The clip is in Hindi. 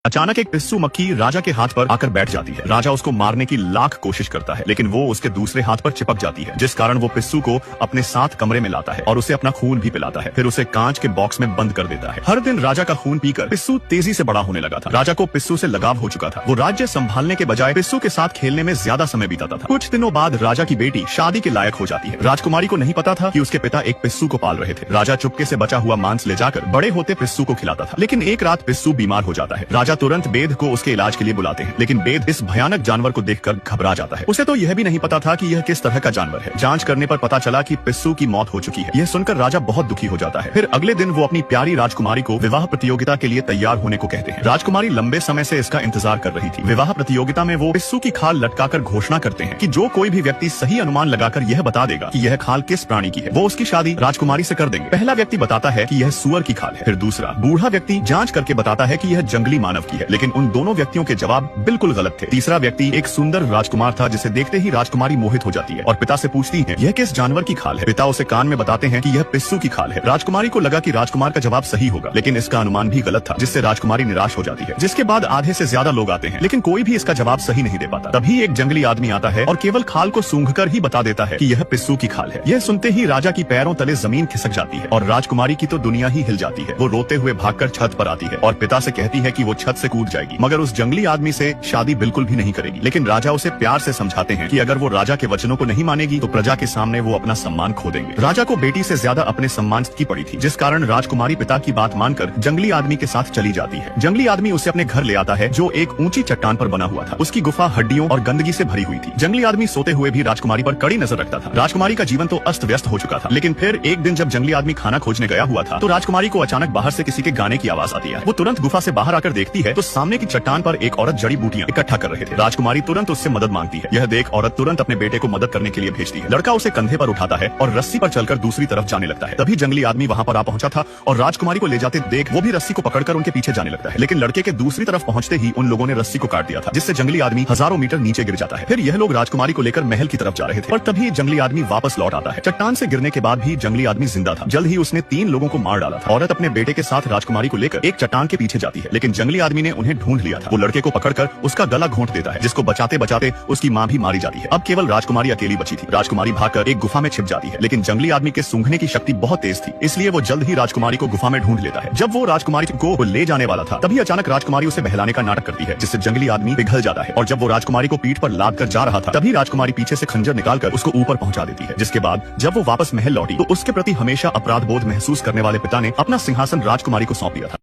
अचानक एक पिस्सू मक्खी राजा के हाथ पर आकर बैठ जाती है। राजा उसको मारने की लाख कोशिश करता है, लेकिन वो उसके दूसरे हाथ पर चिपक जाती है, जिस कारण वो पिस्सू को अपने साथ कमरे में लाता है और उसे अपना खून भी पिलाता है। फिर उसे कांच के बॉक्स में बंद कर देता है। हर दिन राजा का खून पीकर पिस्सू तेजी से बड़ा होने लगा था। राजा को पिस्सू से लगाव हो चुका था। वो राज्य संभालने के बजाय पिस्सू के साथ खेलने में ज्यादा समय बिताता था। कुछ दिनों बाद राजा की बेटी शादी के लायक हो जाती है। राजकुमारी को नहीं पता था कि उसके पिता एक पिस्सू को पाल रहे थे। राजा चुपके से बचा हुआ मांस ले जाकर बड़े होते पिस्सू को खिलाता था, लेकिन एक रात पिस्सू बीमार हो जाता है। राजा तुरंत बेद को उसके इलाज के लिए बुलाते हैं, लेकिन बेद इस भयानक जानवर को देखकर घबरा जाता है। उसे तो यह भी नहीं पता था कि यह किस तरह का जानवर है। जांच करने पर पता चला कि पिस्सू की मौत हो चुकी है। यह सुनकर राजा बहुत दुखी हो जाता है। फिर अगले दिन वो अपनी प्यारी राजकुमारी को विवाह प्रतियोगिता के लिए तैयार होने को कहते हैं। राजकुमारी लंबे समय से इसका इंतजार कर रही थी। विवाह प्रतियोगिता में वो पिस्सू की खाल लटकाकर घोषणा करते हैं कि जो कोई भी व्यक्ति सही अनुमान लगाकर यह बता देगा कि यह खाल किस प्राणी की है, वो उसकी शादी राजकुमारी से कर देंगे। पहला व्यक्ति बताता है कि यह सुअर की खाल है। फिर दूसरा बूढ़ा व्यक्ति जांच करके बताता है कि यह जंगली मानव की है, लेकिन उन दोनों व्यक्तियों के जवाब बिल्कुल गलत थे। तीसरा व्यक्ति एक सुंदर राजकुमार था, जिसे देखते ही राजकुमारी मोहित हो जाती है और पिता से पूछती है यह किस जानवर की खाल है। पिता उसे कान में बताते हैं कि यह पिस्सू की खाल है। राजकुमारी को लगा कि राजकुमार का जवाब सही होगा, लेकिन इसका अनुमान भी गलत था, जिससे राजकुमारी निराश हो जाती है। जिसके बाद आधे से ज्यादा लोग आते हैं, लेकिन कोई भी इसका जवाब सही नहीं दे पाता। तभी एक जंगली आदमी आता है और केवल खाल को सूंघकर ही बता देता है कि यह पिस्सू की खाल है। यह सुनते ही राजा की पैरों तले जमीन खिसक जाती है और राजकुमारी की तो दुनिया ही हिल जाती है। वो रोते हुए भागकर छत पर आती है और पिता से कहती है कि वो छत से कूद जाएगी, मगर उस जंगली आदमी से शादी बिल्कुल भी नहीं करेगी। लेकिन राजा उसे प्यार से समझाते हैं कि अगर वो राजा के वचनों को नहीं मानेगी तो प्रजा के सामने वो अपना सम्मान खो देंगे। राजा को बेटी से ज्यादा अपने सम्मान की पड़ी थी, जिस कारण राजकुमारी पिता की बात मानकर जंगली आदमी के साथ चली जाती है। जंगली आदमी उसे अपने घर ले आता है, जो एक ऊंची चट्टान पर बना हुआ था। उसकी गुफा हड्डियों और गंदगी से भरी हुई थी। जंगली आदमी सोते हुए भी राजकुमारी पर कड़ी नजर रखता था। राजकुमारी का जीवन तो अस्त व्यस्त हो चुका था, लेकिन फिर एक दिन जब जंगली आदमी खाना खोजने गया हुआ था तो राजकुमारी को अचानक बाहर से किसी के गाने की आवाज आती है। वो तुरंत गुफा से बाहर आकर देखती है तो सामने की चट्टान पर एक औरत जड़ी बूटियां इकट्ठा कर रहे थे। राजकुमारी तुरंत उससे मदद मांगती है। यह देख औरत तुरंत अपने बेटे को मदद करने के लिए भेजती है। लड़का उसे कंधे पर उठाता है और रस्सी पर चलकर दूसरी तरफ जाने लगता है। तभी जंगली आदमी वहां पर आ पहुंचा था और राजकुमारी को ले जाते देख वो भी रस्सी को पकड़कर उनके पीछे जाने लगता है, लेकिन लड़के के दूसरी तरफ पहुंचते ही उन लोगों ने रस्सी को काट दिया था, जिससे जंगली आदमी हजारों मीटर नीचे गिर जाता है। फिर यह लोग राजकुमारी को लेकर महल की तरफ जा रहे थे और तभी जंगली आदमी वापस लौट आता है। चट्टान से गिरने के बाद भी जंगली आदमी जिंदा था। जल्द ही उसने 3 लोगों को मार डाला था। औरत अपने बेटे के साथ राजकुमारी को लेकर एक चट्टान के पीछे जाती है, लेकिन जंगली आदमी ने उन्हें ढूंढ लिया था। वो लड़के को पकड़कर उसका गला घोंट देता है, जिसको बचाते बचाते उसकी मां भी मारी जाती है। अब केवल राजकुमारी अकेली बची थी। राजकुमारी भागकर एक गुफा में छिप जाती है, लेकिन जंगली आदमी के सूंघने की शक्ति बहुत तेज थी, इसलिए वो जल्द ही राजकुमारी को गुफा में ढूंढ लेता है। जब वो राजकुमारी को ले जाने वाला था तभी अचानक राजकुमारी उसे बहलाने का नाटक करती है, जिससे जंगली आदमी पिघल जाता है। और जब वो राजकुमारी को पीठ पर लाद कर जा रहा था तभी राजकुमारी पीछे से खंजर निकालकर उसको ऊपर पहुंचा देती है। जिसके बाद जब वो वापस महल लौटी तो उसके प्रति हमेशा अपराध बोध महसूस करने वाले पिता ने अपना सिंहासन राजकुमारी को सौंप दिया था।